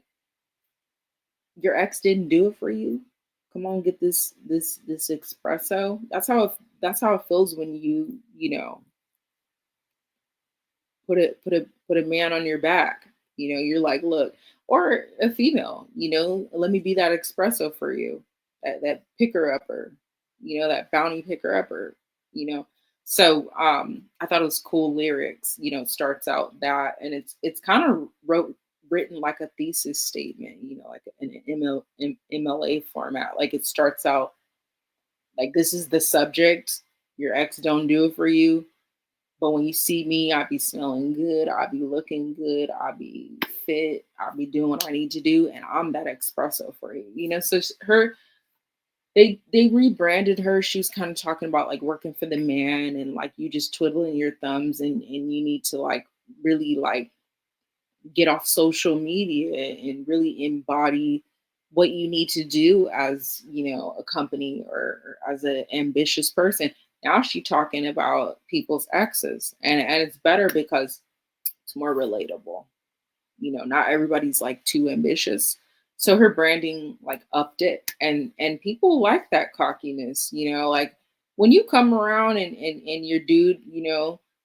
your ex didn't do it for you. Come on, get this espresso. That's how it feels when you put a man on your back. You're like, look, or a female. Let me be that espresso for you. That picker upper. That bounty picker upper. You know, so I thought it was cool lyrics. It starts out that, and it's kind of written like a thesis statement. Like an MLA format. Like, it starts out like, this is the subject. Your ex don't do it for you. But when you see me, I be smelling good, I be looking good, I be fit, I be doing what I need to do, and I'm that espresso for you. So her they rebranded her. She was kind of talking about like working for the man and like you just twiddling your thumbs and you need to like really like get off social media and really embody what you need to do as a company or as an ambitious person. Now she talking about people's exes, and it's better because it's more relatable. Not everybody's like too ambitious. So her branding like upped it, and people like that cockiness. Like when you come around and your dude,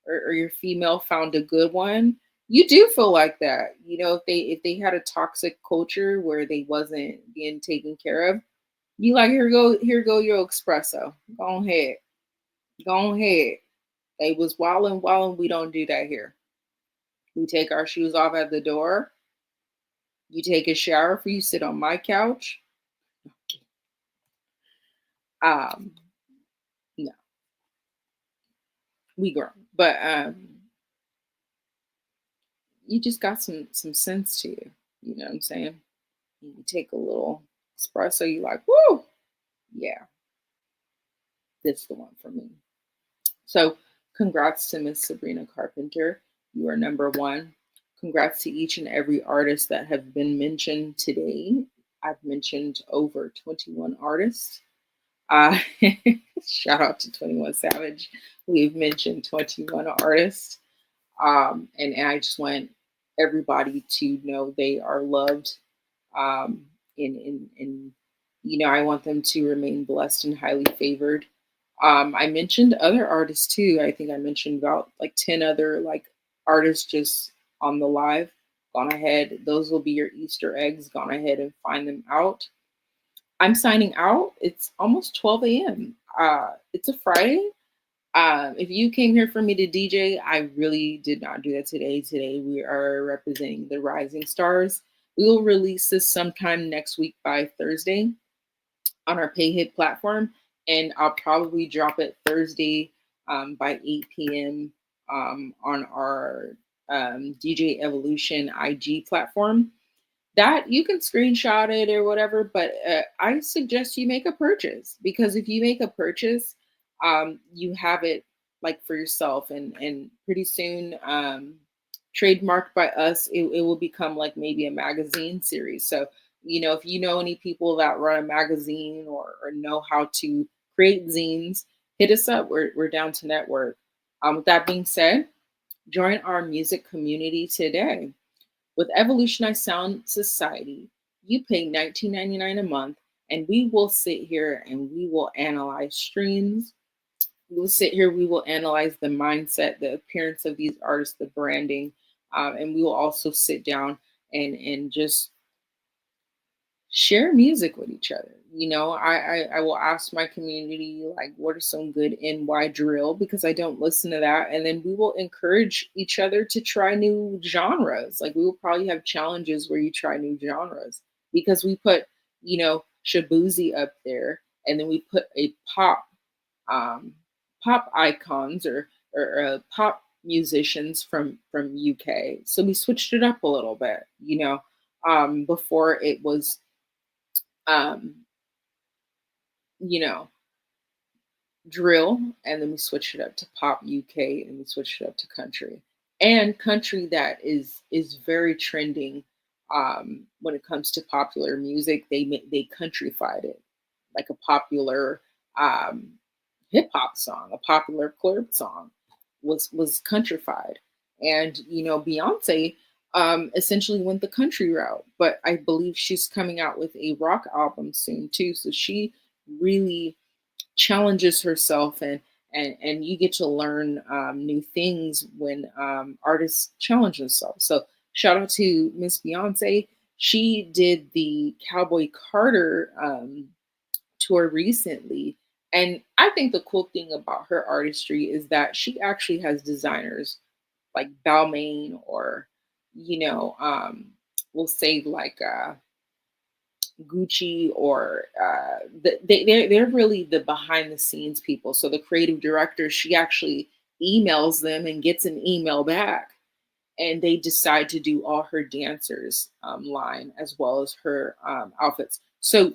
or your female found a good one, you do feel like that. If they had a toxic culture where they wasn't being taken care of, you like, here go your espresso. Go ahead. Go ahead. They was wilding. We don't do that here. We take our shoes off at the door. You take a shower for you sit on my couch. Um, no, we grown, but you just got some sense to you. You know what I'm saying? You take a little espresso. You like, woo, yeah, this is the one for me. So, congrats to Miss Sabrina Carpenter. You are number one. Congrats to each and every artist that have been mentioned today. I've mentioned over 21 artists. Uh, Shout out to 21 Savage. We've mentioned 21 artists. And I just want everybody to know they are loved. And I want them to remain blessed and highly favored. I mentioned other artists too. I think I mentioned about like 10 other like artists just on the live. Gone ahead. Those will be your Easter eggs. Gone ahead and find them out. I'm signing out. It's almost 12 a.m. It's a Friday. If you came here for me to DJ, I really did not do that today. Today we are representing the Rising Stars. We will release this sometime next week by Thursday on our PayHit platform, and I'll probably drop it Thursday by 8 p.m. On our DJ Evaloution IG platform. That you can screenshot it or whatever, but I suggest you make a purchase, because if you make a purchase, you have it like for yourself, and pretty soon, trademarked by us, it will become like maybe a magazine series. So if you know any people that run a magazine or know how to create zines, hit us up. We're down to network. With that being said, join our music community today. With Evolutionized Sound Society, you pay $19.99 a month, and we will sit here and we will analyze streams. We'll sit here, we will analyze the mindset, the appearance of these artists, the branding, and we will also sit down and just share music with each other. I will ask my community like, what are some good NY drill, because I don't listen to that, and then we will encourage each other to try new genres. Like we will probably have challenges where you try new genres, because we put Shabuzi up there, and then we put a pop icons or pop musicians from UK. So we switched it up a little bit. Before it was um, you know, drill, and then we switched it up to pop UK, and we switched it up to country. And country that is very trending when it comes to popular music. They countryfied it, like a popular um, hip hop song, a popular club song was countryfied. And Beyonce essentially went the country route, but I believe she's coming out with a rock album soon too. So she really challenges herself, and you get to learn new things when artists challenge themselves. So shout out to Miss Beyonce. She did the Cowboy Carter tour recently, and I think the cool thing about her artistry is that she actually has designers like Balmain, or we'll say like Gucci, or they're really the behind the scenes people. So the creative director, she actually emails them and gets an email back, and they decide to do all her dancers line as well as her outfits. So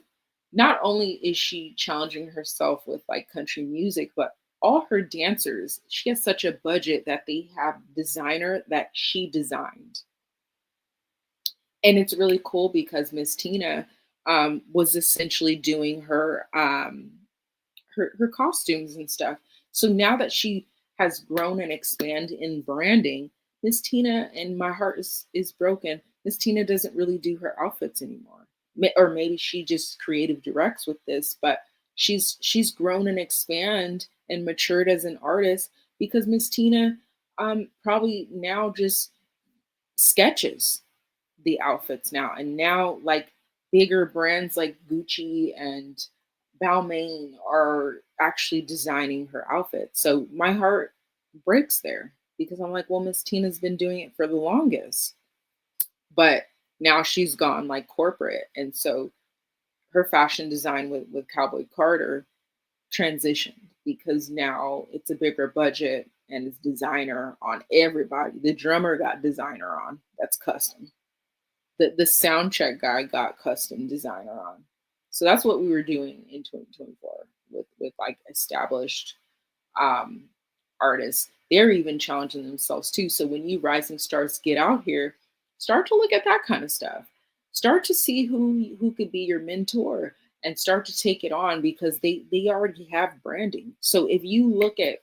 not only is she challenging herself with like country music, but all her dancers, she has such a budget that they have designer that she designed. And it's really cool because Miss Tina was essentially doing her costumes and stuff. So now that she has grown and expanded in branding, Miss Tina, and my heart is broken. Miss Tina doesn't really do her outfits anymore, or maybe she just creative directs with this. But she's grown and expand and matured as an artist because Miss Tina probably now just sketches the outfits now, and now like bigger brands like Gucci and Balmain are actually designing her outfits. So my heart breaks there because I'm like, well, Miss Tina's been doing it for the longest, but now she's gone like corporate, and so her fashion design with Cowboy Carter transitioned because now it's a bigger budget and it's designer on everybody. The drummer got designer on, that's custom. The sound check guy got custom designer on. So that's what we were doing in 2024 with like established um, artists. They're even challenging themselves too. So when you rising stars get out here, start to look at that kind of stuff. Start to see who could be your mentor and start to take it on because they already have branding. So if you look at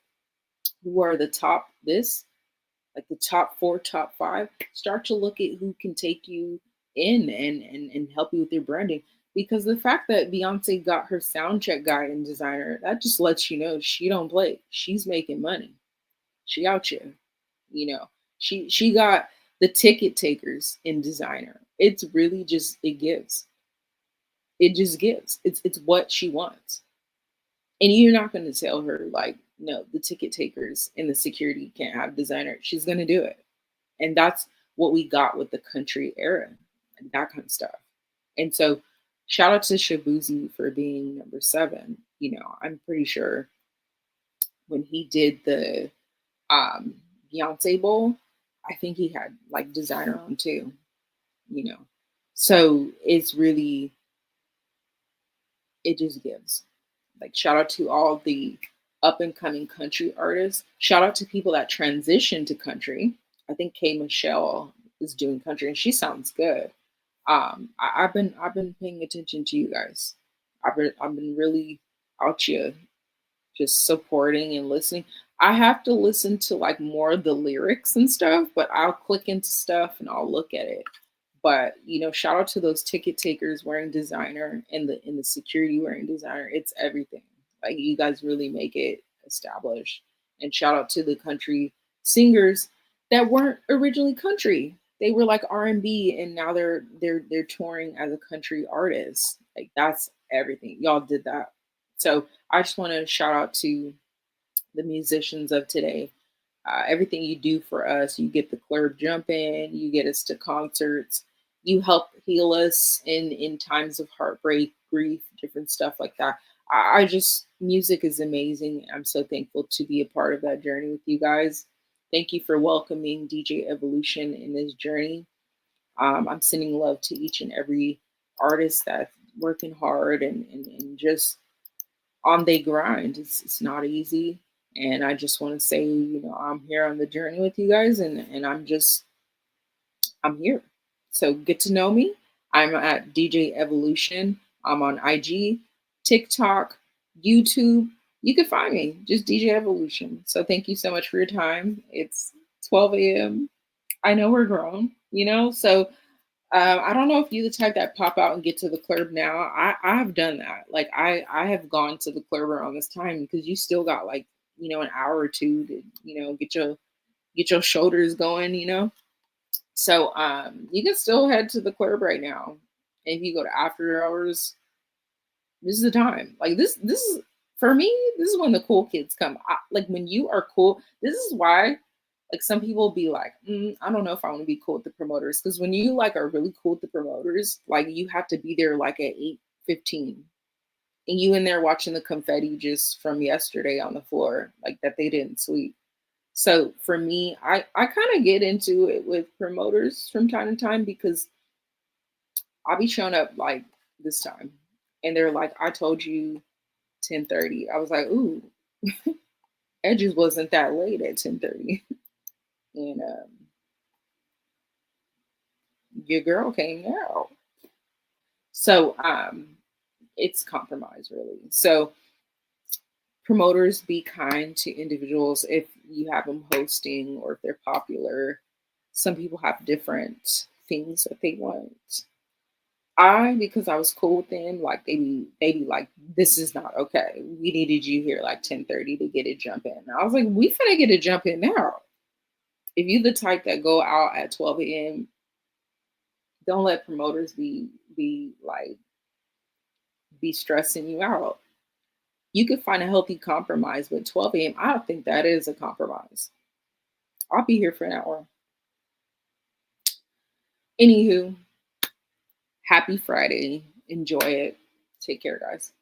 who are the top this, like the top four, top five, start to look at who can take you in and help you with your branding. Because the fact that Beyonce got her sound check guy and designer, that just lets you know she don't play. She's making money. She out here. You know, she got the ticket takers in designer. It's really just it gives. It just gives. It's what she wants. And you're not going to tell her like, no, the ticket takers and the security can't have designer. She's going to do it. And that's what we got with the country era and that kind of stuff. And so shout out to Shabuzi for being number 7. You know, I'm pretty sure when he did the Beyonce Bowl, I think he had like designer on too, you know. So it's really, it just gives. Like shout out to all the up and coming country artists. Shout out to people that transition to country. I think K Michelle is doing country and she sounds good. I've been paying attention to you guys. I've been really out here just supporting and listening. I have to listen to like more of the lyrics and stuff, but I'll click into stuff and I'll look at it. But you know, shout out to those ticket takers wearing designer and the security wearing designer. It's everything. Like you guys really make it established. And shout out to the country singers that weren't originally country. They were like R&B and now they're touring as a country artist. Like that's everything. Y'all did that. So I just want to shout out to the musicians of today. Everything you do for us, you get the club jumping, you get us to concerts, you help heal us in times of heartbreak, grief, different stuff like that. I just music is amazing. I'm so thankful to be a part of that journey with you guys. Thank you for welcoming DJ Evaloution in this journey. I'm sending love to each and every artist that's working hard and just on they grind. It's not easy. And I just want to say, you know, I'm here on the journey with you guys and I'm here. So get to know me. I'm at DJ Evaloution. I'm on IG, TikTok, YouTube. You can find me, just DJ Evaloution. So thank you so much for your time. It's 12 a.m. I know we're grown, you know, so I don't know if you the type that pop out and get to the club now. I have done that. Like I have gone to the club around this time because you still got like, you know, an hour or two to, you know, get your shoulders going, you know. So you can still head to the club right now. And if you go to after hours, this is the time. Like this is for me, this is when the cool kids come. Like when you are cool, this is why like some people be like, I don't know if I want to be cool with the promoters. Because when you like are really cool with the promoters, like you have to be there like at 8:15. And you in there watching the confetti just from yesterday on the floor, like that they didn't sweep. So for me, I kind of get into it with promoters from time to time because I'll be showing up like this time and they're like, I told you 10:30. I was like, ooh, Edges wasn't that late at 10:30. And your girl came out. So it's compromise really. So promoters, be kind to individuals if you have them hosting or if they're popular. Some people have different things that they want. Because I was cool with them, like they be like, this is not okay. We needed you here like 10:30 to get a jump in. I was like, we finna get a jump in now. If you the type that go out at 12 a.m., don't let promoters be like be stressing you out. You could find a healthy compromise, but 12 a.m., I don't think that is a compromise. I'll be here for an hour. Anywho, happy Friday. Enjoy it. Take care, guys.